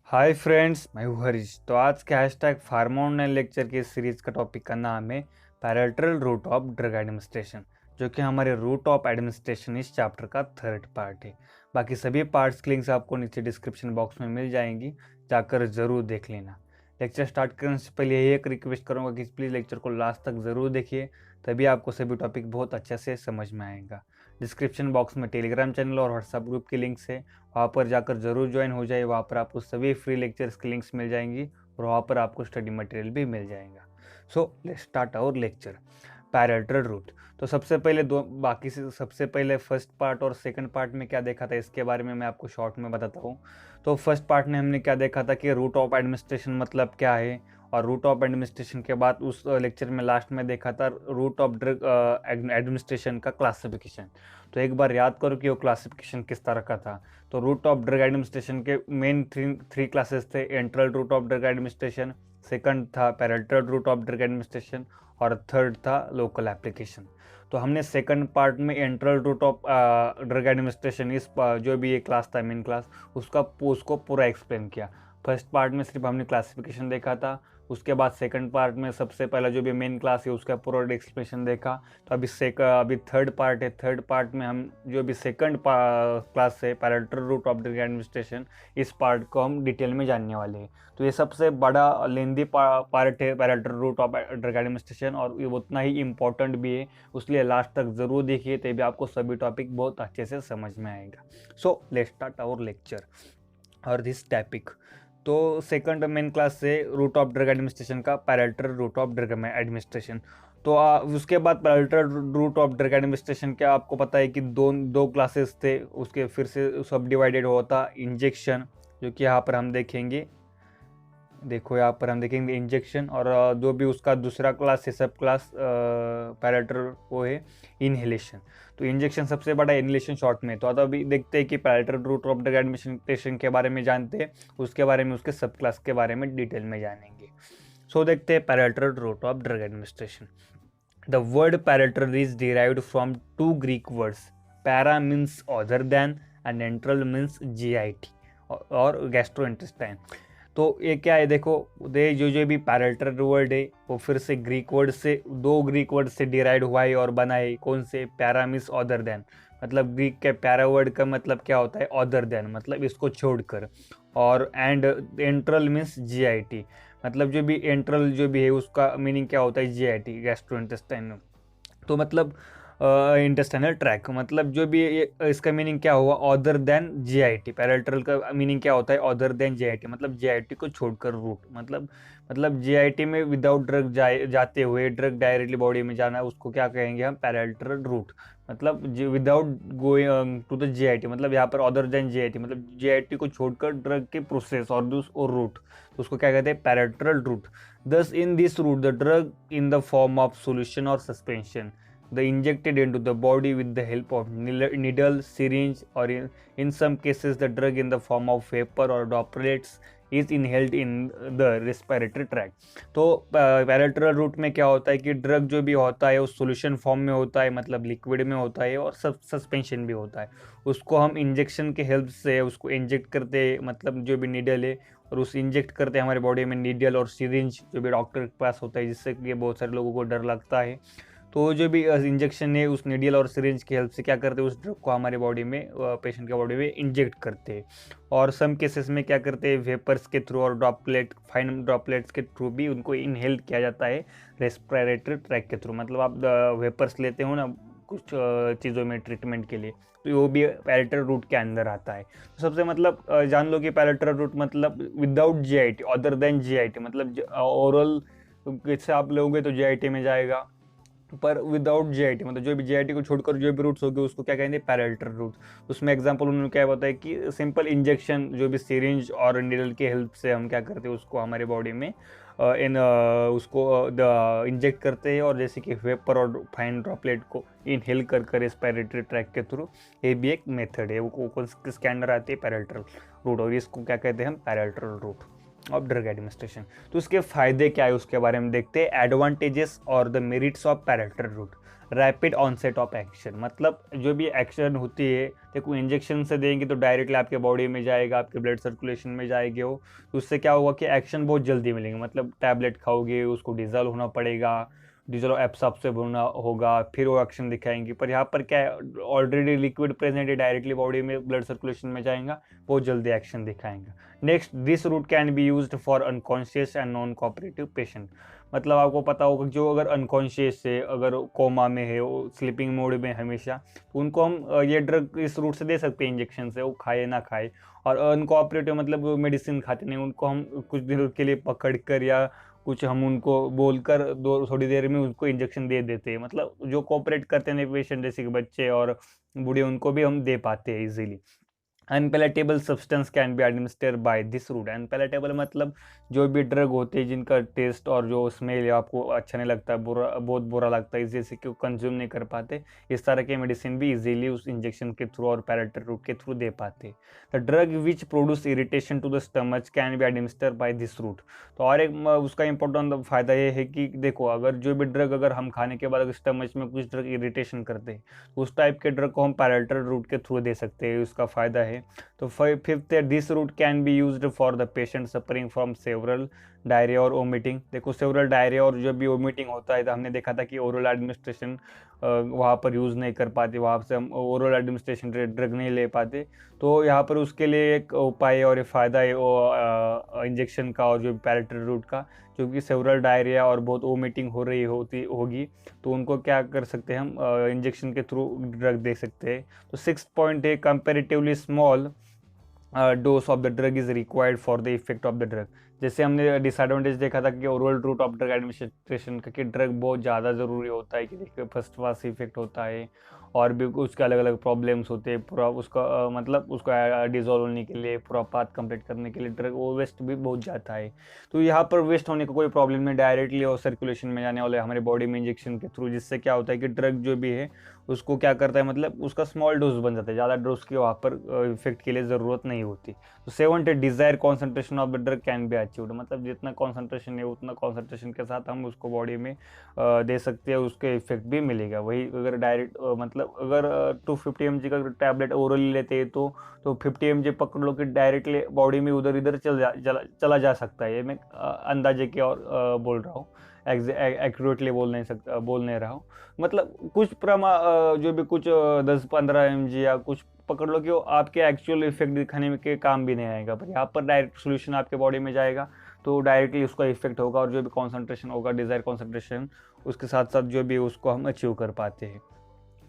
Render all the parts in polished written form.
Hi friends, मैं हूँ हरीश। तो आज के हैशटैग फार्मा ऑनलाइन लेक्चर की सीरीज का टॉपिक का नाम है parental route of drug administration, जो कि हमारे रूट ऑफ एडमिनिस्ट्रेशन इस चैप्टर का थर्ड पार्ट है। बाकी सभी पार्ट्स की लिंक्स आपको नीचे डिस्क्रिप्शन बॉक्स में मिल जाएंगी, जाकर ज़रूर देख लेना। लेक्चर स्टार्ट करने से पहले यही एक रिक्वेस्ट करूँगा कि प्लीज़ लेक्चर को लास्ट तक ज़रूर देखिए, तभी आपको सभी टॉपिक बहुत अच्छे से समझ में आएगा। डिस्क्रिप्शन बॉक्स में टेलीग्राम चैनल और व्हाट्सएप ग्रुप की लिंक्स है, वहाँ पर जाकर ज़रूर ज्वाइन हो जाए। वहाँ पर आपको सभी फ्री लेक्चर्स की लिंक्स मिल जाएंगी और वहाँ पर आपको स्टडी मटेरियल भी मिल जाएगा। So let's start our lecture. Parental route. तो सबसे पहले फर्स्ट पार्ट और सेकंड पार्ट में क्या देखा था, इसके बारे में मैं आपको शॉर्ट में बताता हूँ। तो फर्स्ट पार्ट में हमने क्या देखा था कि रूट ऑफ एडमिनिस्ट्रेशन मतलब क्या है, और रूट ऑफ एडमिनिस्ट्रेशन के बाद उस लेक्चर में लास्ट में देखा था रूट ऑफ ड्रग एडमिनिस्ट्रेशन का क्लासिफिकेशन। तो एक बार याद करो कि वो क्लासिफिकेशन किस तरह का था। तो रूट ऑफ ड्रग एडमिनिस्ट्रेशन के मेन थ्री क्लासेस थे। Enteral route of drug administration, second था parenteral route of drug administration, और थर्ड था लोकल एप्लीकेशन। तो हमने सेकंड पार्ट में enteral route of drug administration जो भी ये क्लास था मेन क्लास, उसको पूरा एक्सप्लेन किया। फर्स्ट पार्ट में सिर्फ हमने क्लासिफिकेशन देखा था, उसके बाद सेकंड पार्ट में सबसे पहला जो भी मेन क्लास है उसका पूरा एक्सप्लेनेशन देखा। तो अभी थर्ड पार्ट है। थर्ड पार्ट में हम जो भी सेकंड क्लास है parental route of drug administration, इस पार्ट को हम डिटेल में जानने वाले हैं। तो ये सबसे बड़ा लेंदी पार्ट है parental route of drug administration, और ये उतना ही इम्पोर्टेंट भी है, इसलिए लास्ट तक ज़रूर देखिए, तभी आपको सभी टॉपिक बहुत अच्छे से समझ में आएगा। So let's start our lecture और दिस टॉपिक। तो सेकंड मेन क्लास से रूट ऑफ ड्रग एडमिनिस्ट्रेशन का parental route of drug administration. तो उसके बाद parental route of drug administration क्या आपको पता है कि दो दो क्लासेस थे, उसके फिर से सब डिवाइडेड होता इंजेक्शन, जो कि यहाँ पर हम देखेंगे। देखो यहाँ पर हम देखेंगे इंजेक्शन, और जो भी उसका दूसरा क्लास है सब क्लास पैरेंटल, वो है इनहेलेशन। तो इंजेक्शन सबसे बड़ा इनहेलेशन शॉर्ट में। तो अभी देखते हैं कि parental route of drug administration के बारे में जानते हैं, उसके बारे में उसके सब क्लास के बारे में डिटेल में जानेंगे। सो देखते हैं parental route of drug administration. The word parental is derived from two Greek words. Para means other than and enteral means GIT और गैस्ट्रोइंटेस्टाइन। तो ये क्या है, देखो दे जो भी पैरेंटल वर्ड है वो फिर से दो ग्रीक वर्ड से डिराइव हुआ है और बना है। कौन से? पैरा मीन्स अदर देन, मतलब ग्रीक के पैरा वर्ड का मतलब क्या होता है? अदर देन, मतलब इसको छोड़कर। और एंड एंट्रल मीन्स जीआईटी, मतलब जो भी एंट्रल जो भी है उसका मीनिंग क्या होता है? जीआईटी, गैस्ट्रोइंटेस्टाइन। तो मतलब इंटेस्टाइनल ट्रैक, मतलब जो भी इसका मीनिंग क्या हुआ? Other than GIT. पैरेंटल का मीनिंग क्या होता है? अदर देन जीआईटी, मतलब जीआईटी को छोड़कर रूट, मतलब जीआईटी में विदाउट ड्रग जाते हुए ड्रग डायरेक्टली बॉडी में जाना, उसको क्या कहेंगे हम? Parental route. मतलब without going to the GIT, मतलब यहाँ पर अदर देन जीआईटी, मतलब जीआईटी को छोड़कर ड्रग के प्रोसेस और रूट, तो उसको क्या कहते हैं? Parental route. Thus, in this route, the drug in the form of solution or suspension, the injected into the body with the help of needle, syringe, or in some cases, the drug in the form of vapor or droplets is inhaled in the respiratory tract. तो parenteral route में क्या होता है कि drug जो भी होता है वो सोल्यूशन फॉर्म में होता है, मतलब लिक्विड में होता है, और सस्पेंशन भी होता है। उसको हम इंजेक्शन के हेल्प से उसको इंजेक्ट करते हैं, मतलब जो भी नीडल है, और उस इंजेक्ट करते हैं हमारे बॉडी में नीडल और सिरिंज जो भी डॉक्टर के पास होता है, जिससे कि बहुत सारे लोगों को डर लगता है। तो जो भी इंजेक्शन है उस नीडल और सिरिंज की हेल्प से क्या करते हैं? उस ड्रग को हमारे बॉडी में, पेशेंट के बॉडी में इंजेक्ट करते हैं। और सम केसेस में क्या करते हैं? वेपर्स के थ्रू और फाइन ड्रॉपलेट्स के थ्रू भी उनको इनहेल किया जाता है रेस्पिरेटरी ट्रैक के थ्रू। मतलब आप वेपर्स लेते हो ना कुछ चीज़ों में ट्रीटमेंट के लिए, तो वो भी पैरेंटल रूट के अंदर आता है। तो सबसे मतलब जान लो कि पैरेंटल रूट मतलब without GIT, other than GIT, मतलब ओरल से आप लोगे तो जीआईटी में जाएगा, पर विदाउट जीआईटी, मतलब जो भी जीआईटी को छोड़कर जो भी रूट्स होंगे उसको क्या कहेंगे? Parenteral route. उसमें एग्जांपल उन्होंने क्या बताया कि सिंपल इंजेक्शन, जो भी सिरिंज और नीडल की हेल्प से हम क्या करते हैं? उसको हमारे बॉडी में उसको इंजेक्ट करते हैं, और जैसे कि वेपर और फाइन ड्रॉपलेट को इनहेल कर रेस्पिरेटरी ट्रैक के थ्रू, ये भी एक मेथड है। वो किसके अंडर आती है? पैरेंटल रूट, और इसको क्या कहते हैं हम? Parental route of drug administration. तो इसके फायदे क्या है उसके बारे में देखते हैं। एडवांटेजेस और the merits of parental route. Rapid onset of action, मतलब जो भी एक्शन होती है, देखो इंजेक्शन से देंगे तो डायरेक्टली आपके बॉडी में जाएगा, आपके ब्लड सर्कुलेशन में जाएगी वो, तो उससे क्या होगा कि एक्शन बहुत जल्दी मिलेंगे, मतलब टैबलेट खाओगे उसको डिजोल्व होना पड़ेगा, डिजोल्व एब्सॉर्ब होना होगा, फिर वो एक्शन दिखाएंगे। पर यहाँ पर क्या है, ऑलरेडी लिक्विड प्रेजेंट है, डायरेक्टली बॉडी में ब्लड सर्कुलेशन में जाएगा, बहुत जल्दी एक्शन दिखाएंगा। Next, this route can be used for unconscious and non cooperative patient, मतलब आपको पता होगा जो अगर अनकॉन्शियस है, अगर कोमा में है, वो स्लीपिंग मोड में हमेशा, तो उनको हम ये ड्रग इस रूट से दे सकते हैं इंजेक्शन से, वो खाए ना खाए। और अनकोऑपरेटिव मतलब वो मेडिसिन खाते नहीं, उनको हम कुछ दिनों के लिए पकड़ कर या कुछ हम उनको बोलकर दो थोड़ी देर में उनको इंजेक्शन दे देते हैं, मतलब जो कोऑपरेट करते हैं पेशेंट जैसे कि बच्चे और बूढ़े, उनको भी हम दे पाते हैं easily. Unpalatable substance can be administer by this route, unpalatable मतलब जो भी ड्रग होते हैं जिनका टेस्ट और जो स्मेल आपको अच्छा नहीं लगता, बुरा, बहुत बुरा लगता है, जैसे कि कंज्यूम नहीं कर पाते, इस तरह के मेडिसिन भी इजीली उस इंजेक्शन के थ्रू और पैलेटल रूट के थ्रू दे पाते। The drug which produce irritation to the stomach can be administer by this route, तो और एक उसका इंपॉर्टेंट फायदा ये है कि देखो अगर जो भी ड्रग अगर हम खाने के बाद अगर स्टमच में कुछ ड्रग इरिटेशन करते हैं, उस टाइप के ड्रग को हम पैलेटल रूट के थ्रू दे सकते हैं, उसका फायदा है। तो फिफ्थ है, this route can be used for the patient suffering from several diarrhoea और वोमिटिंग, देखो सेवरल डायरिया और जो भी वोमिटिंग होता है, तो हमने देखा था कि ओरल एडमिनिस्ट्रेशन वहाँ पर यूज़ नहीं कर पाते, वहाँ से हम ओरल एडमिनिस्ट्रेशन ड्रग नहीं ले पाते, तो यहाँ पर उसके लिए एक उपाय और फ़ायदा है वो इंजेक्शन का और जो पैलेटल रूट का, क्योंकि सेवरल डायरिया और बहुत वोमिटिंग हो रही होगी, तो उनको क्या कर सकते हैं हम इंजेक्शन के थ्रू ड्रग दे सकते हैं। तो 6th पॉइंट है, comparatively small dose of the drug is required for the effect of the drug, जैसे हमने डिसएडवांटेज देखा था कि oral route of drug administration का कि ड्रग बहुत ज़्यादा ज़रूरी होता है कि देखिए फर्स्ट क्लास इफेक्ट होता है, और भी उसके अलग अलग प्रॉब्लम्स होते हैं, पूरा उसका मतलब उसका डिजोल्व होने के लिए, पूरा पाथ कंप्लीट करने के लिए ड्रग वो वेस्ट भी बहुत जाता है। तो यहाँ पर वेस्ट होने का कोई प्रॉब्लम नहीं, डायरेक्टली और सर्कुलेशन में जाने वाले हमारे बॉडी में इंजेक्शन के थ्रू, जिससे क्या होता है कि ड्रग जो भी है उसको क्या करता है, मतलब उसका स्मॉल डोज बन जाता है, ज़्यादा डोज की वहाँ पर इफेक्ट के लिए ज़रूरत नहीं होती। तो 7 desire concentration of the drug can be achieved, मतलब जितना कॉन्सेंट्रेशन है उतना कॉन्सेंट्रेशन के साथ हम उसको बॉडी में दे सकते हैं, उसके इफेक्ट भी मिलेगा। वही अगर डायरेक्ट मतलब अगर 250 mg का टैबलेट ओरली लेते हैं तो 50 mg पकड़ लो कि डायरेक्टली बॉडी में उधर इधर चला जा सकता है, ये मैं अंदाजे के और बोल रहा हूँ, एक्यूरेटली बोल नहीं रहा हूँ, मतलब कुछ जो भी कुछ 10-15 mg या कुछ पकड़ लो कि वो आपके एक्चुअल इफेक्ट दिखाने के काम भी नहीं आएगा, पर यहाँ पर डायरेक्ट सोल्यूशन आपके बॉडी में जाएगा तो डायरेक्टली उसका इफेक्ट होगा, और जो भी कॉन्सेंट्रेशन होगा डिजायर कॉन्सेंट्रेशन, उसके साथ साथ जो भी उसको हम अचीव कर पाते हैं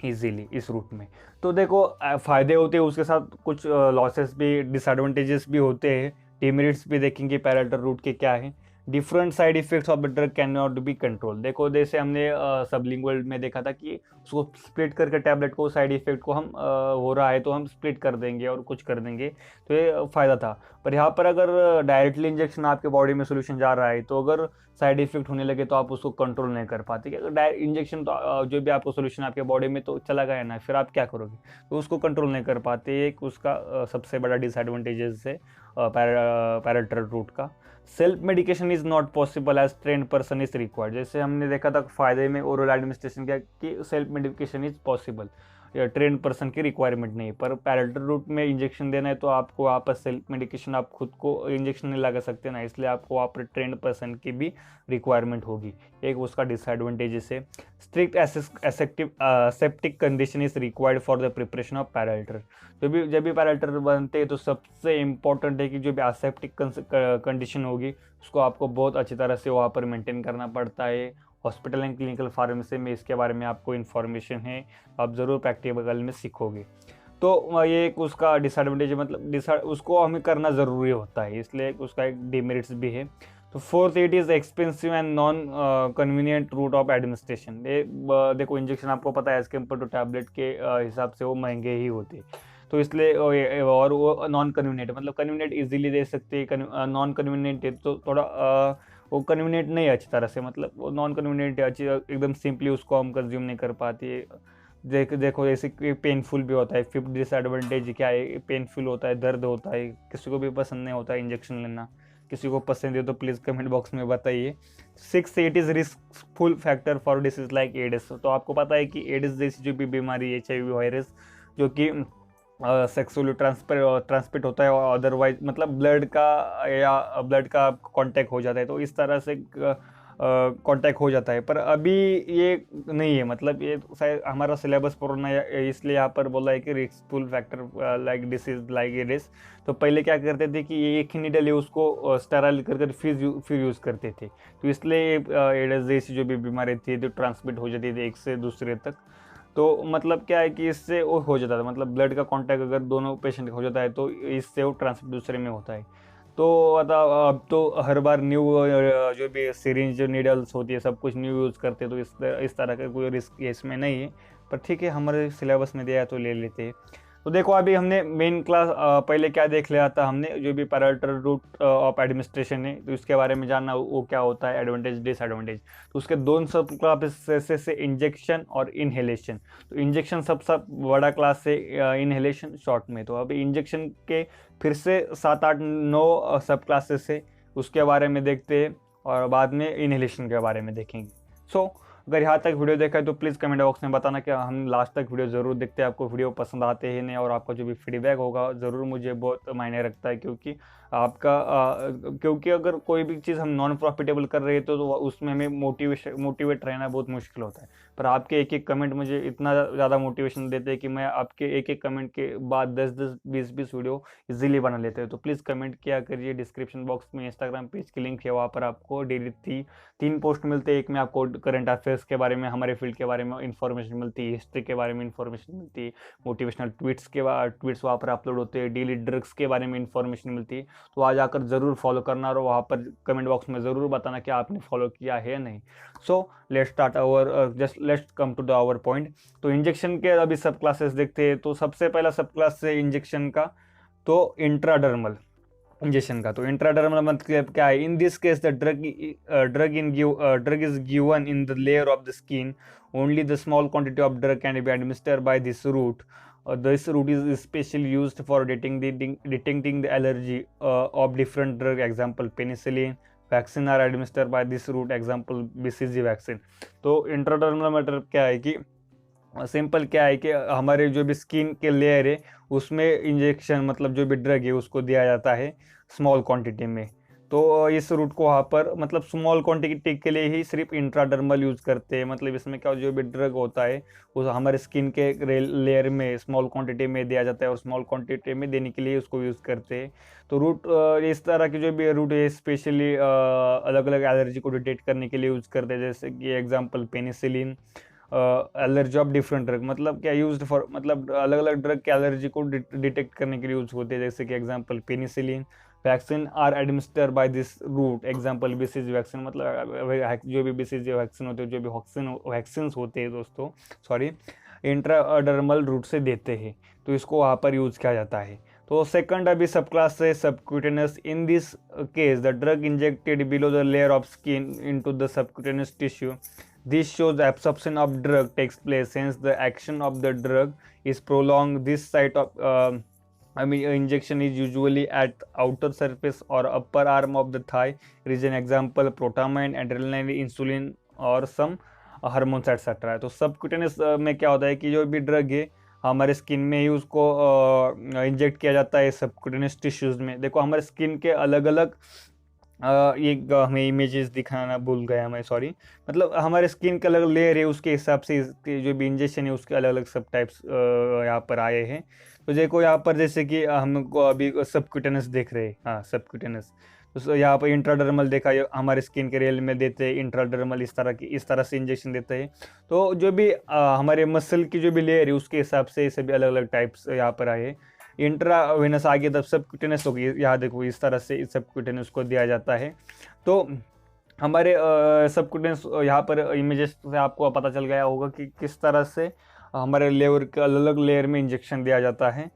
इजीली इस रूट में। तो देखो फ़ायदे होते हैं, उसके साथ कुछ लॉसेस भी, डिसएडवांटेजेस भी होते हैं, डिमेरिट्स भी देखेंगे पैरेलल रूट के क्या है। Different side effects of the drug can not be control, देखो जैसे हमने सबलिंगुअल में देखा था कि उसको स्प्लिट करके टैबलेट को साइड इफेक्ट को हम हो रहा है तो हम स्प्लिट कर देंगे और कुछ कर देंगे, तो ये फ़ायदा था। पर यहाँ पर अगर डायरेक्टली इंजेक्शन आपके बॉडी में सोल्यूशन जा रहा है, तो अगर साइड इफेक्ट होने लगे तो आप उसको कंट्रोल नहीं कर पाते, अगर डायरेक्ट इंजेक्शन तो जो भी आपको सोल्यूशन आपके बॉडी में तो चला गया ना, फिर आप क्या करोगे, तो उसको कंट्रोल नहीं कर पाते, एक उसका सबसे बड़ा डिसएडवांटेजेस है पैरेलल रूट का। Self medication is not possible as trained person is required, जैसे हमने देखा था फायदे में ओरल एडमिनिस्ट्रेशन क्या कि सेल्फ मेडिकेशन इज पॉसिबल, या ट्रेंड पर्सन की रिक्वायरमेंट नहीं, पर पैरेलल रूट में इंजेक्शन देना है तो आपको वहाँ पर सेल्फ मेडिकेशन आप खुद को इंजेक्शन नहीं लगा सकते ना, इसलिए आपको वहाँ पर ट्रेंड पर्सन की भी रिक्वायरमेंट होगी, एक उसका डिसएडवांटेजेस है। Strict aseptic condition is required for the preparation of parallel, जब भी पैरेलल बनते हैं तो सबसे इम्पोर्टेंट है कि जो भी एसेप्टिक कंडीशन होगी उसको आपको बहुत अच्छी तरह से वहाँ पर मेंटेन करना पड़ता है। हॉस्पिटल एंड क्लिनिकल फार्मेसी में इसके बारे में आपको इन्फॉर्मेशन है, आप ज़रूर प्रैक्टिकल में सीखोगे। तो ये एक उसका डिसएडवांटेज, मतलब उसको हमें करना ज़रूरी होता है, इसलिए उसका एक डिमेरिट्स भी है। तो 4th, it is expensive and non convenient route of administration, देखो इंजेक्शन आपको पता है एज कम्पेयर टू टैबलेट के हिसाब से वो महंगे ही होते हैं, तो इसलिए और वो नॉन कन्वीनियंट, मतलब कन्वीनियंट इजीली दे सकते हैं, नॉन कन्वीनियंट है तो थोड़ा वो कन्वीनियंट नहीं है अच्छी तरह से, मतलब वो नॉन कन्वीनियंट है अच्छी एकदम सिंपली उसको हम कंज्यूम नहीं कर पाते। देखो जैसे पेनफुल भी होता है, 5th डिसएडवांटेज क्या है, पेनफुल होता है, दर्द होता है, किसी को भी पसंद नहीं होता है इंजेक्शन लेना, किसी को पसंद है तो प्लीज़ कमेंट बॉक्स में बताइए। 6 it is riskful factor for disease like Aedes. तो आपको पता है कि एडिस जैसी जो भी बीमारी है, HIV वायरस, जो कि सेक्सुअली ट्रांसमिट होता है और अदरवाइज मतलब ब्लड का कांटेक्ट हो जाता है, तो इस तरह से कांटेक्ट हो जाता है। पर अभी ये नहीं है, मतलब ये शायद हमारा सिलेबस पुराना है, इसलिए यहाँ पर बोला है कि riskful factor like disease like Aedes. तो पहले क्या करते थे कि ये एक ही नीडल है, उसको स्टेराइल कर फिर यूज़ करते थे। तो इसलिए एडिस जैसी जो भी बीमारी थी तो ट्रांसमिट हो जाती थी एक से दूसरे तक। तो मतलब क्या है कि इससे वो हो जाता था, मतलब ब्लड का कांटेक्ट अगर दोनों पेशेंट का हो जाता है तो इससे वो ट्रांसमिट दूसरे में होता है। तो अब तो हर बार न्यू जो भी सिरिंज नीडल्स होती है सब कुछ न्यू यूज़ करते हैं, तो इस तरह का कोई रिस्क इसमें नहीं है। पर ठीक है, हमारे सिलेबस में दिया है तो ले लेते हैं। तो देखो अभी हमने मेन क्लास पहले क्या देख लिया था हमने, जो भी पैरेलल रूट ऑफ एडमिनिस्ट्रेशन है तो इसके बारे में जानना वो क्या होता है, एडवांटेज डिसएडवांटेज। तो उसके दोनों सब क्लास से इंजेक्शन और इनहेलेशन। तो इंजेक्शन सब बड़ा क्लास से, इनहेलेशन शॉर्ट में। तो अभी इंजेक्शन के फिर से 7 8 9 सब क्लासेस है, उसके बारे में देखते हैं और बाद में इनहेलेशन के बारे में देखेंगे। सो अगर यहाँ तक वीडियो देखा है तो प्लीज़ कमेंट बॉक्स में बताना कि हम लास्ट तक वीडियो ज़रूर देखते हैं, आपको वीडियो पसंद आते हैं नहीं, और आपका जो भी फीडबैक होगा ज़रूर मुझे बहुत मायने रखता है, क्योंकि क्योंकि अगर कोई भी चीज़ हम नॉन प्रॉफिटेबल कर रहे हैं तो उसमें हमें मोटिवेट रहना बहुत मुश्किल होता है। पर आपके एक एक कमेंट मुझे इतना ज़्यादा मोटिवेशन देते हैं कि मैं आपके एक एक कमेंट के बाद 10 20 वीडियो इजीली बना लेते हैं। तो प्लीज़ कमेंट किया करिए। डिस्क्रिप्शन बॉक्स में इंस्टाग्राम पेज की लिंक है, वहाँ पर आपको डेली 3 पोस्ट मिलते हैं। एक में आपको करंट अफेयर्स के बारे में, हमारे फील्ड के बारे में इन्फॉर्मेशन मिलती है, हिस्ट्री के बारे में इन्फॉर्मेशन मिलती है, मोटिवेशनल ट्वीट्स वहाँ पर अपलोड होते हैं, डेली ड्रग्स के बारे में इन्फॉर्मेशन मिलती है। तो आज आकर ज़रूर फॉलो करना और वहाँ पर कमेंट बॉक्स में ज़रूर बताना कि आपने फॉलो किया है या नहीं। So let's start let's come to the our point. तो इंजेक्शन के अभी सब क्लासेस देखते हैं। तो सबसे पहला सब क्लास है इंजेक्शन का, तो इंट्राडर्मल इंजेक्शन का। तो इंट्राडर्मल मतलब क्या है, in this case the drug is given in the layer of the skin. Only the small quantity of drug can be administered by this route. This route is especially used for detecting the allergy of different drug. Example penicillin. Vaccine are administer by this route, example BCG vaccine. तो intradermal मतलब क्या है कि simple क्या है कि हमारे जो भी स्किन के लेयर है उसमें इंजेक्शन मतलब जो भी ड्रग है उसको दिया जाता है स्मॉल क्वांटिटी में। तो इस रूट को वहाँ पर मतलब स्मॉल क्वांटिटी के लिए ही सिर्फ इंट्राडर्मल यूज़ करते हैं। मतलब इसमें क्या जो भी ड्रग होता है उस हमारे स्किन के लेयर में स्मॉल क्वांटिटी में दिया जाता है और स्मॉल क्वांटिटी में देने के लिए उसको यूज़ करते हैं। तो रूट इस तरह की जो भी रूट है स्पेशली अलग अलग एलर्जी को डिटेक्ट करने के लिए यूज़ करते हैं। जैसे कि example penicillin, allergy of different drug मतलब क्या यूज्ड फॉर, मतलब अलग अलग ड्रग के एलर्जी को डिटेक्ट करने के लिए यूज होते हैं। जैसे कि example penicillin. Vaccine are administered by this route, example BCG vaccine. मतलब जो भी BCG वैक्सीन होते हैं, जो भी वैक्सीन होते हैं दोस्तों, सॉरी, इंट्राडर्मल रूट से देते हैं, तो इसको वहाँ पर यूज किया जाता है। तो सेकंड अभी सब क्लास है subcutaneous. In this case the drug injected below the layer of skin into the subcutaneous tissue. This shows the absorption of drug takes place, hence the action of the drug is prolonged. This site of injection is usually at outer surface or upper arm of the thigh region. Example protamine, adrenaline, insulin or some hormones etc. तो subcutaneous में क्या होता है कि जो भी drug है हमारे स्किन में ही उसको इंजेक्ट किया जाता है सबक्यूटेनियस टिश्यूज में। देखो हमारे स्किन के अलग अलग ये हमें इमेजेस दिखाना भूल गया मैं, सॉरी। मतलब हमारे स्किन का अलग लेयर है, उसके हिसाब से इसके जो भी इंजेक्शन है उसके अलग अलग सब टाइप्स यहाँ पर आए हैं। तो देखो यहाँ पर जैसे कि हमको अभी सबक्यूटेनस देख रहे हैं, हाँ सबक्यूटेनस। तो यहाँ पर इंट्राडर्मल देखा, हमारे स्किन के रेल में देते हैं इंट्राडर्मल, इस तरह से इंजेक्शन देते हैं। तो जो भी हमारे मसल की जो भी लेयर है उसके हिसाब से ये सभी अलग अलग टाइप्स यहाँ पर आए हैं। इंट्रावेनस आगे तब सबक्यूटेनस होगी, यहाँ देखो इस तरह से सबक्यूटेनस को दिया जाता है। तो हमारे सबक्यूटेनस यहाँ पर इमेजेस से आपको पता चल गया होगा कि किस तरह से हमारे लेवर के अलग अलग लेयर में इंजेक्शन दिया जाता है।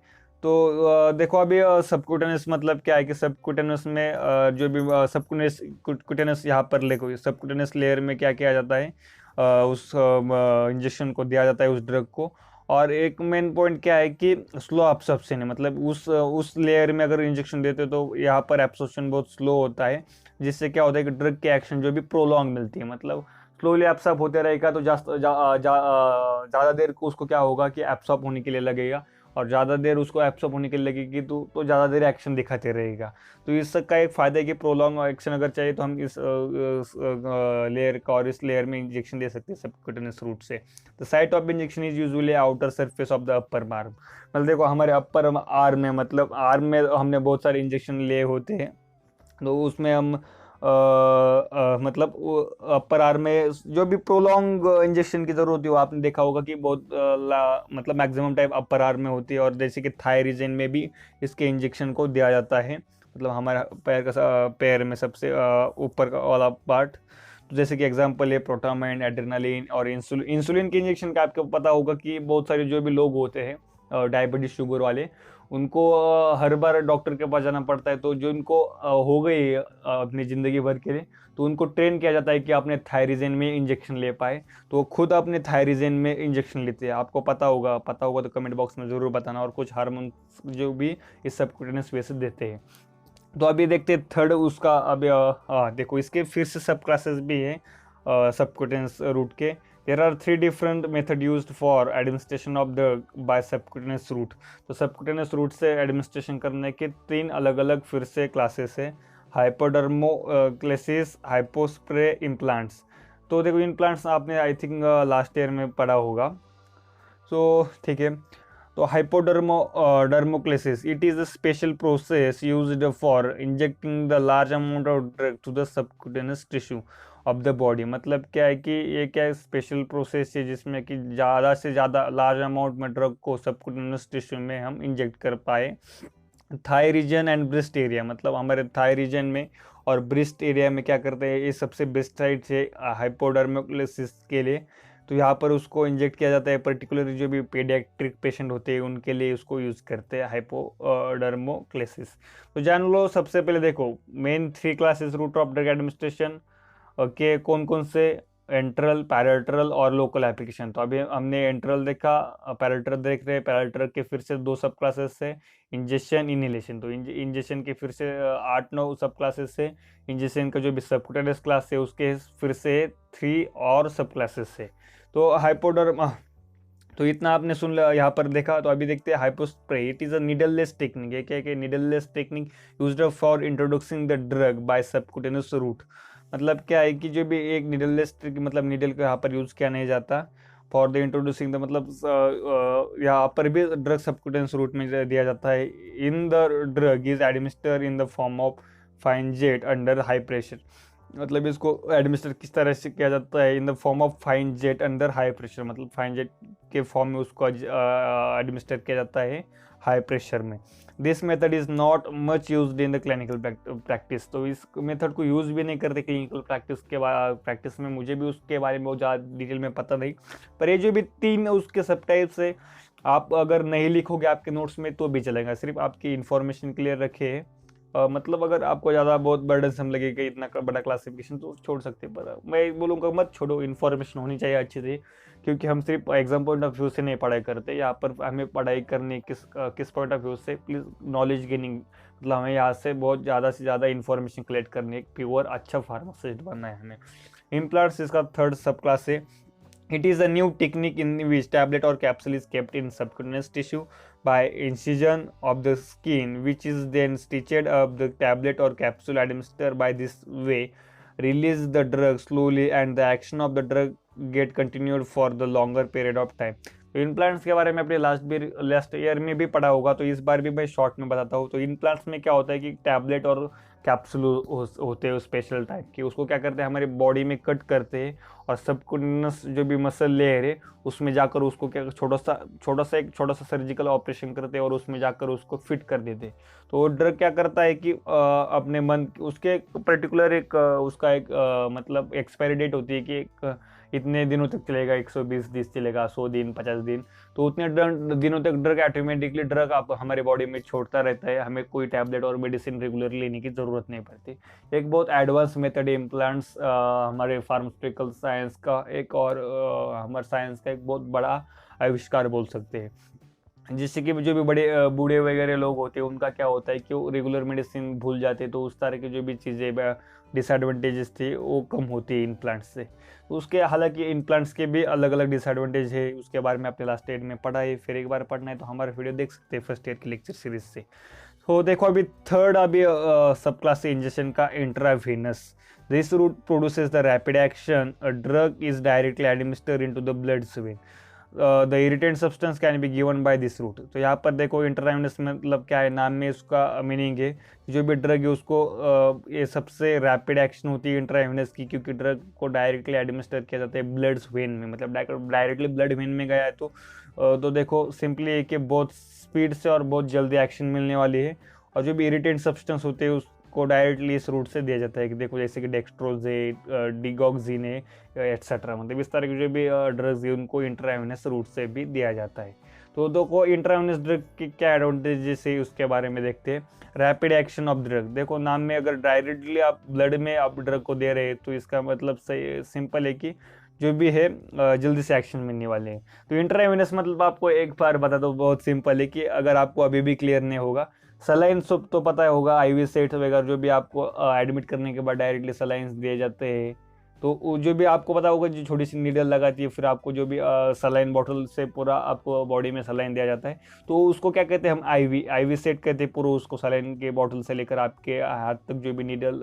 तो देखो अभी सबक्यूटेनस मतलब क्या है कि सबक्यूटेनस में जो भी सबक्यूटेनस यहाँ पर देखो सबक्यूटेनस लेयर में क्या किया जाता है, उस इंजेक्शन को दिया जाता है उस ड्रग को, और एक मेन पॉइंट क्या है कि स्लो एब्सॉर्प्शन है, मतलब उस लेयर में अगर इंजेक्शन देते हो तो यहाँ पर एब्सॉर्प्शन बहुत स्लो होता है, जिससे क्या होता है कि ड्रग की एक्शन जो भी प्रोलॉन्ग मिलती है, मतलब स्लोली एब्सॉर्ब होते रहेगा तो ज़्यादा देर को उसको क्या होगा कि एब्सॉर्ब होने के लिए लगेगा, और ज़्यादा देर उसको एब्सॉर्ब होने के लिए लगेगी तो ज़्यादा देर एक्शन दिखाते रहेगा। तो इसका एक फ़ायदा है कि प्रोलॉन्ग एक्शन अगर चाहिए तो हम इस लेयर का और इस लेयर में इंजेक्शन दे सकते हैं सबक्यूटेनियस रूट से। The site of injection is usually outer surface of the upper arm. मतलब देखो हमारे अपर आर्म में, मतलब आर्म में हमने बहुत सारे इंजेक्शन लिए होते हैं, तो उसमें हम मतलब अपर आर्म में जो भी प्रोलॉन्ग इंजेक्शन की जरूरत होती है वो आपने देखा होगा कि बहुत मतलब मैक्सिमम टाइम अपर आर्म में होती है, और जैसे कि थाई रीजन में भी इसके इंजेक्शन को दिया जाता है, मतलब हमारा पैर में सबसे ऊपर का वाला पार्ट। तो जैसे कि एग्जांपल है प्रोटामाइन, एड्रेनालिन और इंसुलिन के इंजेक्शन का आपको पता होगा कि बहुत सारे जो भी लोग होते हैं डायबिटीज शुगर वाले, उनको हर बार डॉक्टर के पास जाना पड़ता है, तो जो इनको हो गई है अपनी ज़िंदगी भर के लिए, तो उनको ट्रेन किया जाता है कि अपने थायरिजेन में इंजेक्शन ले पाए, तो वो खुद अपने थायरिजेन में इंजेक्शन लेते हैं। आपको पता होगा तो कमेंट बॉक्स में ज़रूर बताना, और कुछ हार्मोन जो भी इस सबक्यूटेनियस वे से देते हैं। तो अभी देखते हैं थर्ड उसका। अभी देखो इसके फिर से सब क्लासेस भी है सबक्यूटेनियस रूट के। There are 3 different method used for administration of the by subcutaneous route. तो सबक्यूटेनियस रूट से एडमिनिस्ट्रेशन करने के 3 अलग अलग फिर से क्लासेस है। Hypodermoclysis, hypospray, implants. तो देखो इम्प्लांट्स आपने आई थिंक लास्ट ईयर में पढ़ा होगा, सो ठीक है। तो hypodermoclysis, it is a special process used for injecting the large amount of drug to the subcutaneous tissue of the body. मतलब क्या है कि ये क्या स्पेशल प्रोसेस है जिसमें कि ज़्यादा से ज़्यादा लार्ज अमाउंट में ड्रग को सबक्यूटेनियस टिश्यू में हम इंजेक्ट कर पाए। Thigh region and breast area, मतलब हमारे थाई रीजन में और ब्रेस्ट एरिया में क्या करते हैं, ये सबसे बेस्ट साइड है हाइपोडर्मोक्लेसिस के लिए। तो यहाँ पर उसको इंजेक्ट किया जाता है, पर्टिकुलरली जो भी पेडियाट्रिक पेशेंट होते हैं उनके लिए उसको यूज़ करते हैं हाइपोडर्मोक्लेसिस। तो जान लो सबसे पहले देखो main 3 classes route of drug administration के कौन कौन से, एंट्रल, पैराल्ट्रल और लोकल एप्लीकेशन। तो अभी हमने एंट्रल देखा, पैराल्ट्रल देख रहे हैं। पैराल्ट्रल के फिर से 2 सब क्लासेस है, इंजेक्शन, इनहेलेशन। तो इंजेक्शन के फिर से 8-9 सब क्लासेस है। इंजेक्शन का जो भी सबक्यूटेनियस क्लास है उसके फिर से 3 और सब क्लासेस है। तो हाइपोडर्म, तो इतना आपने सुन लिया यहाँ पर देखा। तो अभी देखते हैं hypospray. It is a needleless technique है। क्या है, needleless technique used for introducing the drug by subcutaneous route. मतलब क्या है कि जो भी एक नीडललेस, मतलब नीडल को यहाँ पर यूज़ किया नहीं जाता फॉर द इंट्रोड्यूसिंग द, मतलब यहाँ पर भी ड्रग सबक्यूटेनियस रूट में दिया जाता है। In the drug is administer in the form of fine jet under high pressure. मतलब इसको एडमिनिस्टर किस तरह से किया जाता है, इन the form of fine jet under high pressure, मतलब फाइन जेट के फॉर्म में उसको एडमिनिस्टर किया जाता है हाई प्रेशर में। This method is not much used in the clinical practice. तो इस मेथड को यूज़ भी नहीं करते क्लिनिकल प्रैक्टिस में। मुझे भी उसके बारे में बहुत ज़्यादा डिटेल में पता नहीं, पर ये जो भी 3 उसके सब टाइप्स है, आप अगर नहीं लिखोगे आपके नोट्स में तो भी चलेगा, सिर्फ आपकी इन्फॉर्मेशन क्लियर रखे। मतलब अगर आपको ज़्यादा बहुत बर्डनसम लगे कि इतना बड़ा क्लासिफिकेशन तो छोड़ सकते हैं, पर मैं बोलूँगा मत छोड़ो, इन्फॉर्मेशन होनी चाहिए अच्छी से, क्योंकि हम सिर्फ एग्जाम पॉइंट ऑफ व्यू से नहीं पढ़ाई करते। यहाँ पर हमें पढ़ाई करनी किस पॉइंट ऑफ व्यू से, प्लीज़ नॉलेज गेनिंग, मतलब हमें यहाँ से बहुत ज़्यादा से ज़्यादा इन्फॉर्मेशन कलेक्ट करनी है, एक प्योर अच्छा फार्मासिस्ट बनना है हमें। इम्प्लांट्स इसका थर्ड सब क्लास है। It is a new technique in which tablet or capsule is kept in subcutaneous tissue by incision of the skin, which is then stitched up. The tablet or capsule administered by this way release the drug slowly, and the action of the drug get continued for the longer period of time. तो implants के बारे में अपने last year में भी पढ़ा होगा, तो इस बार भी मैं शॉर्ट में बताता हूँ। तो इम्प्लांट्स में क्या होता है कि टैबलेट और कैप्सूल होते हैं स्पेशल टाइप के, उसको क्या करते हैं हमारी बॉडी में कट करते हैं, और सबक्यूटेनियस जो भी मसल लेयर है उसमें जाकर उसको क्या छोटा सा सर्जिकल ऑपरेशन करते हैं और उसमें जाकर उसको फिट कर देते हैं। तो वो ड्रग क्या करता है कि अपने मन उसके पर्टिकुलर एक उसका एक मतलब एक्सपायरी डेट होती है कि इतने दिनों तक चलेगा, 120 दिन चलेगा, 100 दिन, 50 दिन, तो उतने दिनों तक ड्रग ऑटोमेटिकली ड्रग आप हमारे बॉडी में छोड़ता रहता है, हमें कोई टैबलेट और मेडिसिन रेगुलर लेने की ज़रूरत नहीं पड़ती। एक बहुत एडवांस मेथड है इम्प्लांट्स, हमारे फार्मास्यूटिकल साइंस का एक और हमारे साइंस का एक बहुत बड़ा आविष्कार बोल सकते हैं। जिससे कि जो भी बड़े बूढ़े वगैरह लोग होते हैं उनका क्या होता है कि वो रेगुलर मेडिसिन भूल जाते हैं, तो उस तरह की जो भी चीज़ें डिसएडवांटेजेस थी वो कम होती है इम्प्लांट्स से। तो उसके हालांकि इम्प्लांट्स के भी अलग अलग डिसएडवांटेज है, उसके बारे में आपने लास्ट ईयर में पढ़ा है, फिर एक बार पढ़ना है तो हमारा वीडियो देख सकते हैं फर्स्ट ईयर की लेक्चर सीरीज से। तो देखो अभी थर्ड अभी सब क्लास इंजेक्शन का intravenous, this route produces the rapid action, a drug is directly administered into the blood vein, the irritant substance can be given by this route. तो यहाँ पर देखो इंट्रावेनस मतलब क्या है, नाम में उसका मीनिंग है जो भी ड्रग है उसको ये सबसे रैपिड एक्शन होती है इंट्रावेनस की, क्योंकि ड्रग को डायरेक्टली एडमिनिस्टर किया जाता है ब्लड वेन में, मतलब डायरेक्टली ब्लड वेन में गया है तो देखो सिंपली है कि बहुत स्पीड से और बहुत जल्दी एक्शन मिलने वाली है। और जो भी इरिटेंट सब्सटेंस होते हैं उसको डायरेक्टली इस रूट से दिया जाता है, कि देखो जैसे कि डेक्सट्रोज है, डिगॉक्सिन है, एट्सेट्रा, मतलब इस तरह के जो भी ड्रग्स है उनको इंट्रावेनस रूट से भी दिया जाता है। तो देखो इंट्रावेनस ड्रग की क्या एडवांटेजेस है उसके बारे में देखते हैं। रैपिड एक्शन ऑफ ड्रग, देखो नाम में अगर डायरेक्टली आप ब्लड में आप ड्रग को दे रहे हैं तो इसका मतलब सही सिंपल है कि जो भी है जल्दी से एक्शन मिलने वाले हैं। तो इंट्रावेनस मतलब आपको एक बार बता दो, बहुत सिंपल है कि अगर आपको अभी भी क्लियर नहीं होगा, सलाइन सब तो पता होगा, आईवी सेट वगैरह जो भी आपको एडमिट करने के बाद डायरेक्टली सलाइंस दिए जाते हैं, तो जो भी आपको पता होगा जो छोटी सी नीडल लगाती है, फिर आपको जो भी सलाइन बॉटल से पूरा आपको बॉडी में सलाइन दिया जाता है, तो उसको क्या कहते हैं हम, आईवी सेट कहते हैं पूरा उसको, सलाइन के बॉटल से लेकर आपके हाथ तक जो भी नीडल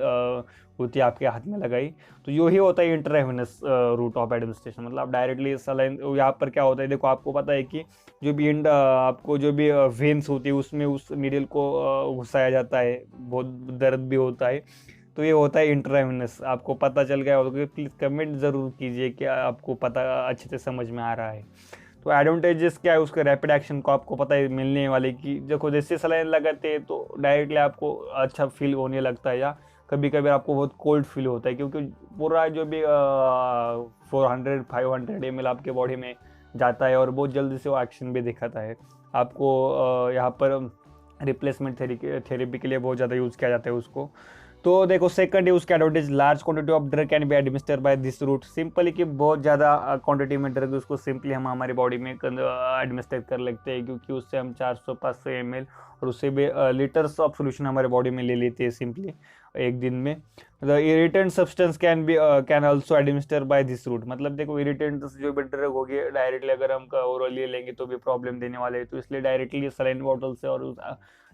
होती है आपके हाथ में लगाई, तो यही होता है इंट्रावेनस रूट ऑफ एडमिनिस्ट्रेशन, मतलब आप डायरेक्टली सलाइन। यहाँ पर क्या होता है देखो, आपको पता है कि जो भी आपको जो भी वेन्स होती है उसमें उस नीडल को घुसाया जाता है, बहुत दर्द भी होता है, तो ये होता है इंट्रावेनस। आपको पता चल गया होगा, प्लीज़ कमेंट ज़रूर कीजिए कि आपको पता अच्छे से समझ में आ रहा है। तो एडवांटेजेस क्या है उसके, रैपिड एक्शन को आपको पता है मिलने वाले की, देखो जैसे सलाइन लगाते हैं तो डायरेक्टली आपको अच्छा फील होने लगता है, या कभी कभी आपको बहुत कोल्ड फील होता है, क्योंकि पूरा जो भी 400-500 ml आपके बॉडी में जाता है और बहुत जल्दी से वो एक्शन भी दिखाता है। आपको यहाँ पर रिप्लेसमेंट थेरेपी के लिए बहुत ज़्यादा यूज़ किया जाता है उसको। तो देखो सेकंड है उसका advantage, large quantity of drug can be administer by this route, simply कि बहुत ज़्यादा क्वांटिटी में ड्रग उसको सिंपली हम हमारी बॉडी में एडमिनिस्टर कर लेते हैं, क्योंकि उससे हम 400-500 ml और उससे भी लीटर्स ऑफ सोल्यूशन हमारे बॉडी में ले लेते हैं सिंपली एक दिन में। The irritant substance can also administer by this route, मतलब देखो इरिटेंट जो भी ड्रग होगी डायरेक्टली अगर हम ओरली लेंगे तो भी प्रॉब्लम देने वाले हैं, तो इसलिए डायरेक्टली सलाइन बॉटल से और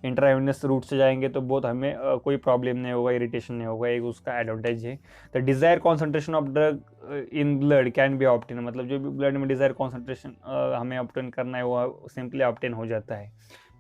इंट्रावेनस रूट से जाएंगे तो बहुत हमें कोई प्रॉब्लम नहीं होगा, इरिटेशन नहीं होगा, एक उसका एडवांटेज है। The desire concentration of drug in blood can be obtain, मतलब जो भी ब्लड में डिजायर कॉन्सेंट्रेशन हमें ऑब्टेन करना है वो सिंपली ऑब्टेन हो जाता है,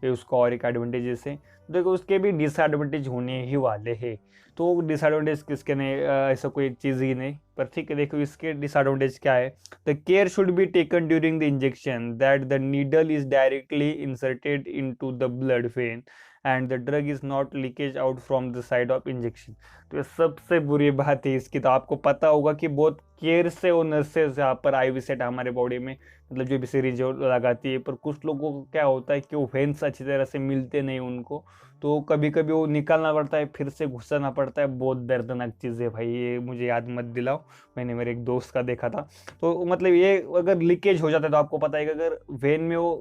ये उसका और एक एडवांटेजेस है। देखो उसके भी डिसएडवांटेज होने ही वाले हैं, तो डिसएडवांटेज किसके नहीं, ऐसा कोई चीज़ ही नहीं, पर ठीक है देखो इसके डिसएडवांटेज क्या है। The care should be taken during the injection that the needle is directly inserted into the blood when and the drug is not leakage out from the side of injection. तो ये सबसे बुरी बात है इसकी, तो आपको पता होगा कि बहुत केयर से वो नर्सेज यहाँ पर आईवी सेट हमारे बॉडी में मतलब जो भी सीरीज लगाती है, पर कुछ लोगों को क्या होता है कि वो वेन्स अच्छी तरह से मिलते नहीं उनको, तो कभी कभी वो निकालना पड़ता है, फिर से घुसाना पड़ता है, बहुत दर्दनाक चीज़ है भाई, ये मुझे याद मत दिलाओ, मैंने मेरे एक दोस्त का देखा था। तो मतलब ये अगर लीकेज हो जाता है तो आपको पता है कि अगर वेन में वो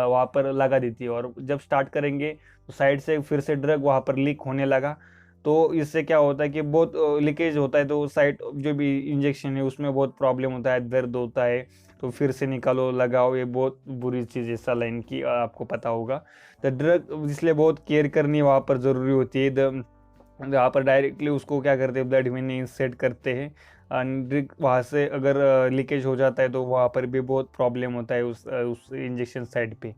वहाँ पर लगा देती है और जब स्टार्ट करेंगे तो साइड से फिर से ड्रग वहाँ पर लीक होने लगा, तो इससे क्या होता है कि बहुत लीकेज होता है, तो साइड जो भी इंजेक्शन है उसमें बहुत प्रॉब्लम होता है, दर्द होता है, तो फिर से निकालो लगाओ, ये बहुत बुरी चीज़ है सलाइन की, आपको पता होगा। द ड्रग इसलिए बहुत केयर करनी वहाँ पर ज़रूरी होती है, वहाँ पर डायरेक्टली उसको क्या करते हैं ब्लड में इंसेट करते हैं, ड्रग वहाँ से अगर लीकेज हो जाता है तो वहाँ पर भी बहुत प्रॉब्लम होता है उस इंजेक्शन साइड पे।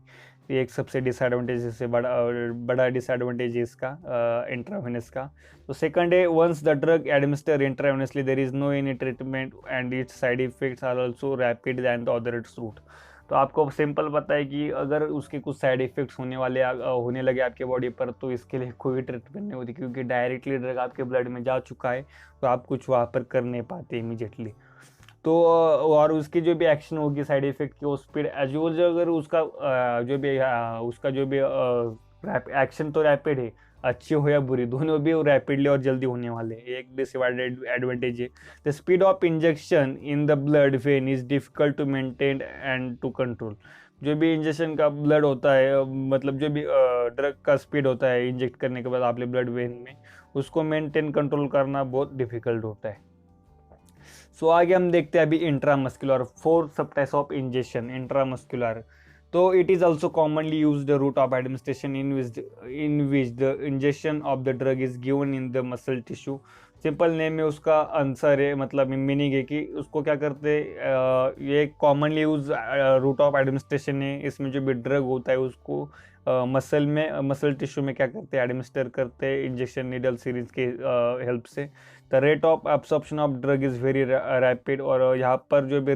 ये एक सबसे डिसएडवांटेज से बड़ा डिसएडवांटेज है इसका इंट्रावेनस का। तो सेकंड है, once the drug administer intravenously there is no any treatment and its side effects are also rapid than the other route. तो आपको सिंपल पता है कि अगर उसके कुछ साइड इफेक्ट्स होने लगे आपके बॉडी पर, तो इसके लिए कोई ट्रीटमेंट नहीं होती, क्योंकि डायरेक्टली ड्रग आपके ब्लड में जा चुका है, तो आप कुछ वहाँ पर कर नहीं पाते इमीडिएटली। तो और उसकी जो भी एक्शन होगी साइड इफेक्ट की वो स्पीड एज यूज, अगर उसका उसका जो भी एक्शन तो रैपिड है, अच्छी हो या बुरी दोनों भी रैपिडली और जल्दी होने वाले हैं। एक डिसएडवांटेज है, the speed of injection in the blood vein is difficult to maintain and to control. जो भी इंजेक्शन का ब्लड होता है, मतलब जो भी ड्रग का स्पीड होता है इंजेक्ट करने के बाद आपके ब्लड वेन में, उसको मेंटेन कंट्रोल करना बहुत डिफिकल्ट होता है। सो आगे हम देखते हैं अभी intramuscular, 4 subtypes of injection intramuscular. तो it is also commonly use the route of administration in which the injection of the drug is given in the muscle tissue. Simple name में उसका आंसर है, मतलब meaning है कि उसको क्या करते, ये commonly use route of administration है। इसमें जो भी ड्रग होता है उसको मसल टिश्यू में क्या करते हैं, एडमिनिस्टर करते हैं इंजेक्शन नीडल सीरीज के हेल्प से। The rate of absorption of drug is very rapid, और यहाँ पर जो भी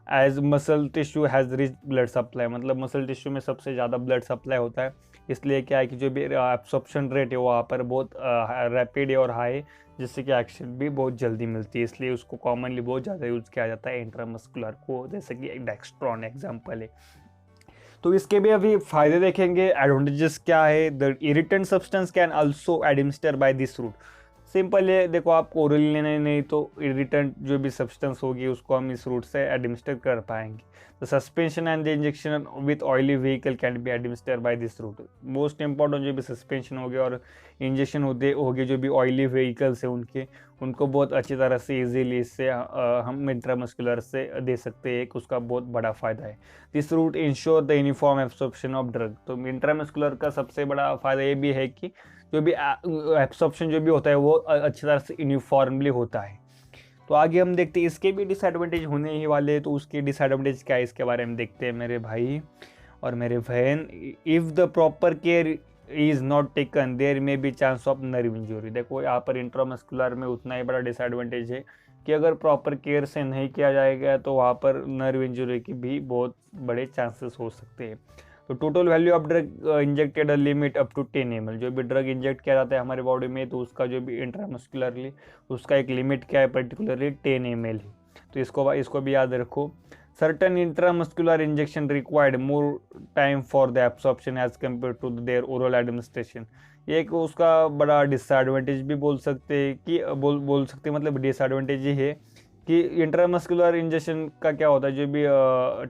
as muscle tissue has rich blood supply, मतलब मसल टिश्यू में सबसे ज़्यादा ब्लड सप्लाई होता है, इसलिए क्या है कि जो भी एब्सॉर्प्शन रेट है वहाँ पर बहुत रैपिड है और हाई है, जिससे कि एक्शन भी बहुत जल्दी मिलती है, इसलिए उसको कॉमनली बहुत ज़्यादा यूज़ किया जाता है इंट्रामस्कुलर को, जैसे कि डेक्स्ट्रॉन एग्जाम्पल है। तो इसके भी अभी फायदे देखेंगे, एडवांटेजेस क्या है। The irritant substance can also administer by this route. Simple है, देखो आपको ओरली लेना नहीं तो इरिटेंट जो भी सब्सटेंस होगी उसको हम इस रूट से एडमिनिस्टर कर पाएंगे। The suspension and the injection with oily vehicle can be administer by this route. Most important जो भी सस्पेंशन हो गया और इंजेक्शन होगे जो भी ऑयली व्हीकल्स है उनको बहुत अच्छी तरह से इजीली इससे हम इंट्रामस्कुलर से दे सकते हैं, एक उसका बहुत बड़ा फ़ायदा है। This route ensure the uniform absorption of drug. तो इंट्रामस्कुलर का सबसे बड़ा फ़ायदा ये भी है कि जो भी एब्सॉर्प्शन जो भी होता है वो अच्छी तरह से यूनिफॉर्मली होता है। तो आगे हम देखते हैं इसके भी डिसएडवांटेज होने ही वाले, तो उसके डिसएडवांटेज क्या है इसके बारे में देखते हैं मेरे भाई और मेरे बहन। If the proper care is not taken there may be chance of nerve injury. देखो यहाँ पर इंट्रामस्कुलर में उतना ही बड़ा डिसएडवांटेज है कि अगर प्रॉपर केयर से नहीं किया जाएगा तो वहाँ पर नर्व इंजरी की भी बहुत बड़े चांसेस हो सकते हैं। तो total value of drug injected a limit up to 10 ml। जो भी ड्रग इंजेक्ट किया जाता है हमारे बॉडी में तो उसका जो भी इंट्रामस्कुलरली उसका एक लिमिट क्या है, पर्टिकुलरली 10 ml है। तो इसको भी याद रखो। Certain intramuscular injection required more time for the absorption as compare to their oral administration. ये एक उसका बड़ा डिसएडवांटेज भी बोल सकते हैं कि बोल सकते हैं, मतलब डिसएडवांटेज ये है कि इंट्रामस्कुलर इंजेक्शन का क्या होता है, जो भी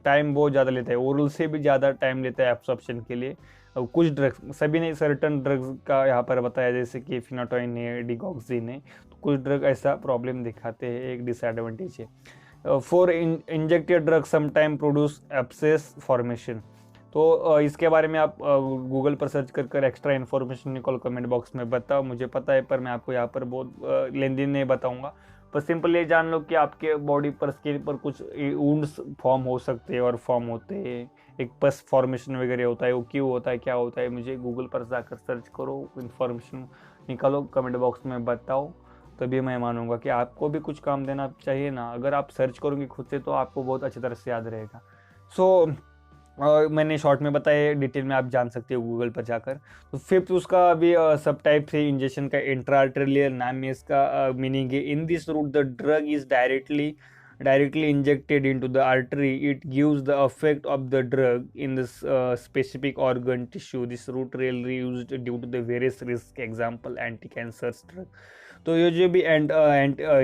टाइम बहुत ज़्यादा लेता है, ओरल से भी ज़्यादा टाइम लेता है एब्सॉर्प्शन के लिए। कुछ ड्रग्स, सभी नहीं, सर्टन ड्रग्स का यहाँ पर बताया जैसे कि फिनाटोइन है, डिगॉक्सिन है, तो कुछ ड्रग ऐसा प्रॉब्लम दिखाते हैं, एक डिसएडवांटेज है। For injected drug sometime produce abscess formation. तो इसके बारे में आप गूगल पर सर्च कर एक्स्ट्रा इन्फॉर्मेशन निकल कमेंट बॉक्स में बताओ, मुझे पता है पर मैं आपको यहाँ पर बहुत लेंदी नहीं बताऊँगा। पर सिंपल ये जान लो कि आपके बॉडी पर, स्किन पर कुछ वुंड्स फॉर्म हो सकते हैं और फॉर्म होते हैं, एक पस फॉर्मेशन वगैरह होता है, वो क्यों होता है क्या होता है, मुझे गूगल पर जाकर सर्च करो, इन्फॉर्मेशन निकालो, कमेंट बॉक्स में बताओ, तभी मैं मानूंगा कि आपको भी कुछ काम देना चाहिए ना। अगर आप सर्च करोगे खुद से तो आपको बहुत अच्छी तरह से याद रहेगा। सो मैंने शॉर्ट में बताया, डिटेल में आप जान सकते हो गूगल पर जाकर। तो फिफ्थ उसका अभी सब टाइप से इंजेक्शन का इंट्राआर्टेरियल नाम में इसका मीनिंग है। In this route the drug is directly injected into the artery. It gives the effect of the drug in the specific organ tissue. This route rarely used due to the various risk, example anti-cancer drug. तो ये जो भी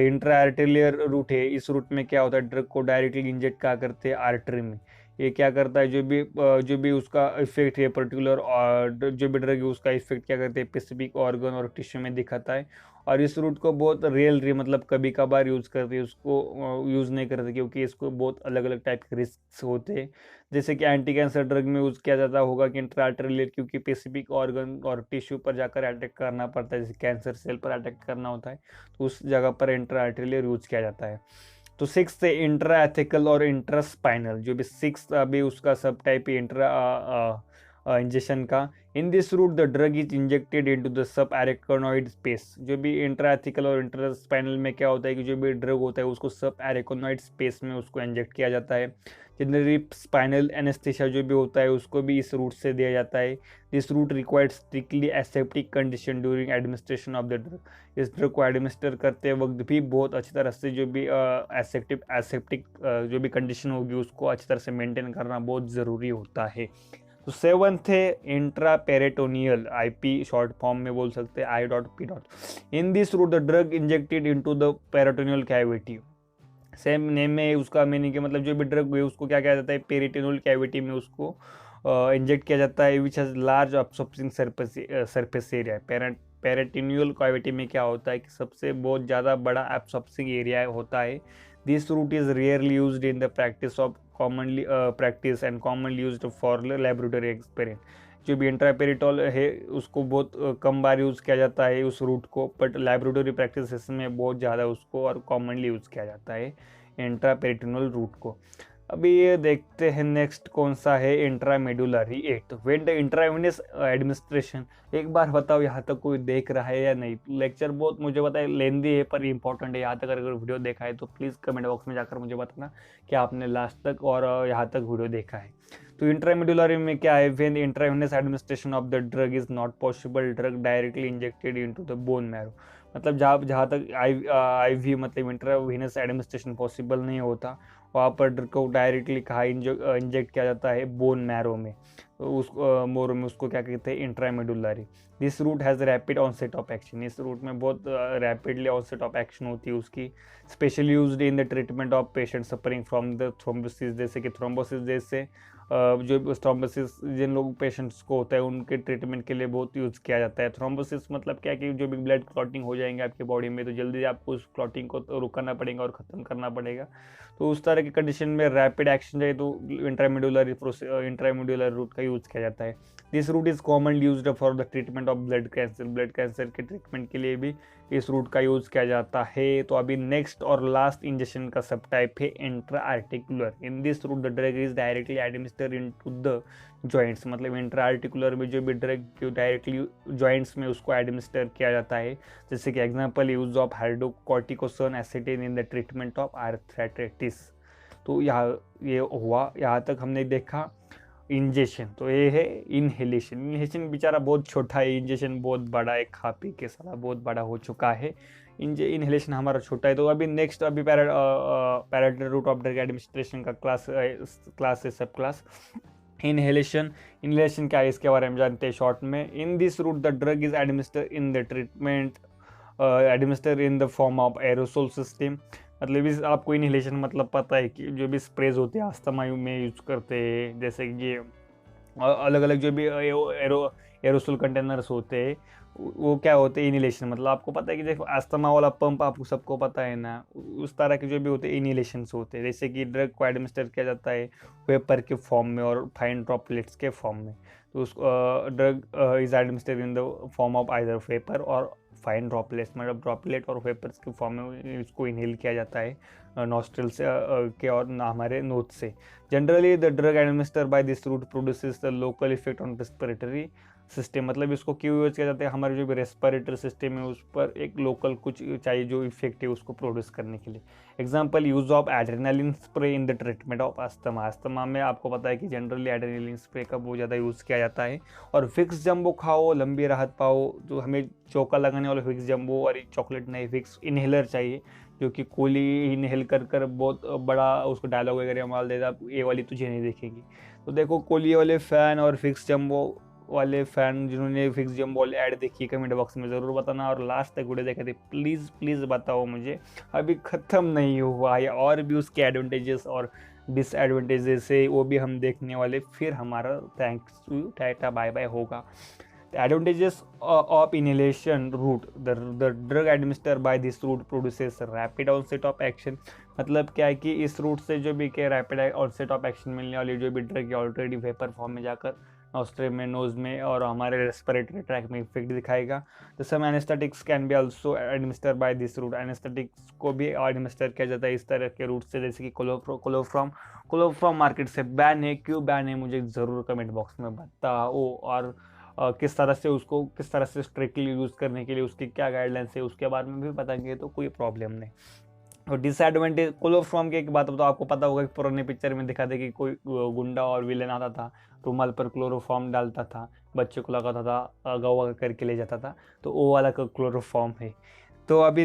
इंट्राआर्टेरियल root है, इस route में क्या होता है, ड्रग को डायरेक्टली इंजेक्ट क्या करते हैं आर्टरी में। ये क्या करता है, जो भी उसका इफेक्ट है पर्टिकुलर, और जो भी ड्रग है उसका इफेक्ट क्या करते हैं स्पेसिफिक ऑर्गन और टिश्यू में दिखाता है। और इस रूट को बहुत रेयरली, मतलब कभी कभार यूज़ करते हैं, उसको यूज़ नहीं करते क्योंकि इसको बहुत अलग अलग टाइप के रिस्क होते हैं। जैसे कि एंटी कैंसर ड्रग में यूज़ किया जाता होगा कि इंट्राआर्टेरियल, क्योंकि स्पेसिफिक ऑर्गन और टिश्यू पर जाकर अटैक करना पड़ता है, जैसे कैंसर सेल पर अटैक करना होता है तो उस जगह पर इंट्राआर्टेरियल यूज किया जाता है। तो सिक्स है इंट्रा एथिकल और इंट्रास्पाइनल। जो भी सिक्स अभी उसका सब टाइप इंट्रा इंजेक्शन का। In this route the drug is injected into the subarachnoid space. जो भी इंट्राथिकल और इंटरस्पाइनल में क्या होता है कि जो भी ड्रग होता है उसको सब एरेकोनॉइड स्पेस में उसको इंजेक्ट किया जाता है। जनरली स्पाइनल एनेस्थीसिया जो भी होता है उसको भी इस रूट से दिया जाता है। This route required strictly aseptic condition during administration of the drug. इस ड्रग को एडमिनिस्टर करते वक्त भी बहुत अच्छी तरह से जो भी एसेप्टिक जो भी कंडीशन होगी उसको अच्छी तरह से मेंटेन करना बहुत ज़रूरी होता है। तो 7th है intra peritoneal, IP short form में बोल सकते हैं, I.P. In this route the drug injected into the peritoneal cavity. Same name में उसका मीनिंग है, मतलब जो भी ड्रग है उसको क्या किया जाता है, पेरिटोनियल कैविटी में उसको इंजेक्ट किया जाता है, which has large absorbing surface area. Peritoneal cavity में क्या होता है कि सबसे बहुत ज़्यादा बड़ा एब्सॉर्बिंग एरिया होता है। This route is rarely used in the practice of practice and commonly used for laboratory experiment. जो भी इंट्रापेरिटोल है उसको बहुत कम बार यूज़ किया जाता है उस रूट को, बट लेबोरेटरी प्रैक्टिस में बहुत ज़्यादा उसको और कॉमनली यूज़ किया जाता है इंट्रापेरिटोनल रूट को। अभी ये देखते हैं नेक्स्ट कौन सा है, intramedullary 8 when the intravenous administration. एक बार बताओ यहाँ तक कोई देख रहा है या नहीं। लेक्चर बहुत मुझे पता है लेंदी है पर इंपॉर्टेंट है। यहाँ तक अगर वीडियो देखा है तो प्लीज़ कमेंट बॉक्स में जाकर मुझे बताना कि आपने लास्ट तक और यहाँ तक वीडियो देखा है। तो इंट्रामेडुलरी में क्या है, when intravenous administration of the drug is not possible, drug directly injected into the bone marrow. मतलब जहाँ तक IV मतलब इंट्रावेनस एडमिनिस्ट्रेशन पॉसिबल नहीं होता वहाँ पर ड्रग को डायरेक्टली कहाँ इंजेक्ट किया जाता है, बोन मैरो में। तो उस मोरो में उसको क्या कहते हैं, intramedullary. This route has rapid onset of action. इस रूट में बहुत रैपिडली ऑनसेट ऑफ एक्शन होती है उसकी। Specially used in the treatment of patient suffering from the thrombosis, जैसे कि थ्रोम्बोसिस जैसे जो थ्रोम्बोसिस जिन लोग पेशेंट्स को होता है उनके ट्रीटमेंट के लिए बहुत यूज़ किया जाता है। थ्रोम्बोसिस मतलब क्या कि जो भी ब्लड क्लॉटिंग हो जाएंगे आपकी बॉडी में तो जल्दी आपको उस क्लॉटिंग को तो रुकाना पड़ेगा और ख़त्म करना पड़ेगा। तो उस तरह की कंडीशन में रैपिड एक्शन चाहिए तो इंट्रामेडुलर रूट का यूज़ किया जाता है। This route is commonly used for the treatment of blood cancer. Blood cancer के ट्रीटमेंट के लिए भी इस रूट का यूज़ किया जाता है। तो अभी नेक्स्ट और लास्ट इंजेक्शन का सब टाइप है intra articular. In this route the drug is directly administer into the joints. मतलब इंट्रा आर्टिकुलर में जो भी ड्रग डायरेक्टली जॉइंट्स में उसको एडमिनिस्टर किया जाता है। जैसे कि example use of hydrocortisone acetate in the treatment of arthritis. तो ये हुआ, यहाँ तक हमने देखा इंजेक्शन। तो ये है इनहेलेशन। इनहेलेशन बेचारा बहुत छोटा है, इंजेक्शन बहुत बड़ा है, खा पी के साला बहुत बड़ा हो चुका है। इनहेलेशन हमारा छोटा है। तो अभी नेक्स्ट अभी parenteral route of drug administration का क्लास है, सब क्लास इनहेलेशन। इनहेलेशन क्या है इसके बारे में जानते हैं शॉर्ट में। In this route the drug is administer in the treatment administer in the form of aerosol system. मतलब इस आपको इनहेलेशन मतलब पता है कि जो भी स्प्रेज होते हैं अस्थमा में यूज़ करते हैं, जैसे कि अलग अलग जो भी एरोसोल कंटेनर्स होते हैं वो क्या होते हैं, इनहेलेशन। मतलब आपको पता है कि जैसे अस्थमा वाला पंप आपको सबको पता है ना, उस तरह के जो भी होते हैं इनहेलेशंस होते हैं। जैसे कि ड्रग को एडमिनिस्टर किया जाता है वेपर के फॉर्म में और फाइन ड्रॉपलेट्स के फॉर्म में। तो उस drug is administer in the form of either vapour और फाइन ड्रॉपलेट्स, मतलब ड्रॉपलेट और वेपर्स के फॉर्म में इसको इनहेल किया जाता है नॉस्ट्रल से के और हमारे नोज से। Generally the drug administer by this route produces the local effect on respiratory system. मतलब इसको क्यों यूज किया जाता है, हमारे जो भी रेस्पिरेटरी सिस्टम है उस पर एक लोकल कुछ चाहिए जो इफेक्ट है उसको प्रोड्यूस करने के लिए। Example use of adrenaline spray in the treatment of asthma. Asthma में आपको पता है कि जनरली एड्रेनालिन स्प्रे का बहुत ज़्यादा यूज़ किया जाता है। और विक्स जंबो खाओ, लंबी राहत पाओ। जो हमें चौका लगाने वाला विक्स जंबो और चॉकलेट नहीं, विक्स इनहेलर चाहिए जो कि कोहली इनहेल कर बहुत बड़ा उसको डायलॉग वगैरह माल देता, ये वाली तुझे नहीं देखेगी। तो देखो कोहली वाले फ़ैन और विक्स जंबो वाले फ़ैन जिन्होंने विक्स जंबो वाले ऐड देखी कमेंट बॉक्स में ज़रूर बताना, और लास्ट तक वीडियो देखे थे प्लीज़ बताओ मुझे। अभी ख़त्म नहीं हुआ है, और भी उसके एडवांटेजेस और डिसएडवांटेजेस है वो भी हम देखने वाले। फिर हमारा thanks to ta ta bye bye होगा। Advantages of inhalation route, the drug administer by this route produces rapid onset of action. मतलब क्या है कि इस रूट से जो भी क्या रैपिड ऑनसेट ऑफ एक्शन मिलने वाली जो भी ड्रग ऑलरेडी वेपर फॉर्म में जाकर नॉस्ट्रम में, नोज में और हमारे रेस्पिरेटरी ट्रैक में इफेक्ट दिखाएगा। तो some anaesthetics can be also administer by this route. Anaesthetics को भी एडमिनिस्टर किया जाता है इस तरह के रूट से, जैसे कि क्लोरोफॉर्म मार्केट से बैन है। क्यों बैन है मुझे ज़रूर कमेंट बॉक्स में बताओ, और किस तरह से स्ट्रिक्टली यूज़ करने के लिए उसकी क्या गाइडलाइंस है उसके बारे में भी बताएंगे, तो कोई प्रॉब्लम नहीं। और डिसएडवांटेज क्लोरोफॉर्म की एक बात तो आपको पता होगा कि पुराने पिक्चर में दिखाते कि कोई गुंडा और विलेन आता था, रुमाल पर क्लोरोफॉर्म डालता था, बच्चे को लगाता था, गवा करके ले जाता था, तो वो वाला क्लोरोफॉर्म है। तो अभी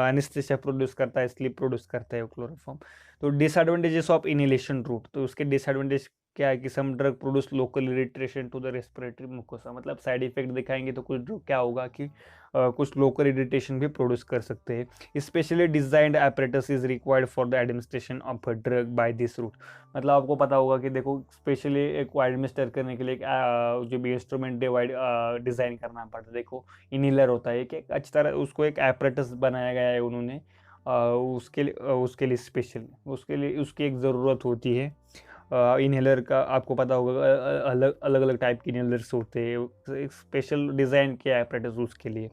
एनेस्थेसिया प्रोड्यूस करता है, स्लीप प्रोड्यूस करता है वो क्लोरोफॉर्म। तो डिसएडवांटेजेस ऑफ इनहेलेशन रूट, तो उसके डिसएडवांटेज क्या है कि some drug produce local irritation to the respiratory mucosa, मतलब साइड इफेक्ट दिखाएंगे तो कुछ ड्रग क्या होगा कि कुछ लोकल इरिटेशन भी प्रोड्यूस कर सकते हैं। Specially designed apparatus is required for the administration of a drug by this route. मतलब आपको पता होगा कि देखो स्पेशली एक एडमिनिस्टर करने के लिए जो भी इंस्ट्रूमेंट डिज़ाइन करना पड़ता है। देखो इनहेलर होता है कि अच्छी तरह उसको एक apparatus बनाया गया है उन्होंने, उसके लिए स्पेशल उसकी एक ज़रूरत होती है। इनहेलर का आपको पता होगा अलग अलग टाइप के इनहेलर्स होते हैं, एक स्पेशल डिज़ाइन किया है apparatus उसके लिए।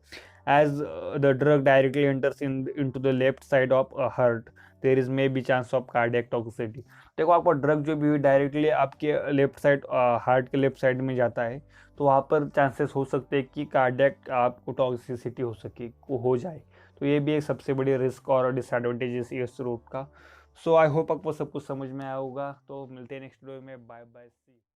As the drug directly enters into the left side of heart, there is may be chance of cardiac toxicity. देखो आपको ड्रग जो भी डायरेक्टली आपके लेफ्ट साइड, हार्ट के लेफ्ट साइड में जाता है, तो वहाँ पर चांसेस हो सकते हैं कि कार्डियक आपको टॉक्सिसिटी हो जाए। तो ये भी एक सबसे बड़ी रिस्क और डिसएडवांटेजेस इस रूट का। सो आई होप आपको सब कुछ समझ में आया होगा। तो मिलते हैं नेक्स्ट वीडियो में। बाय बाय, सी।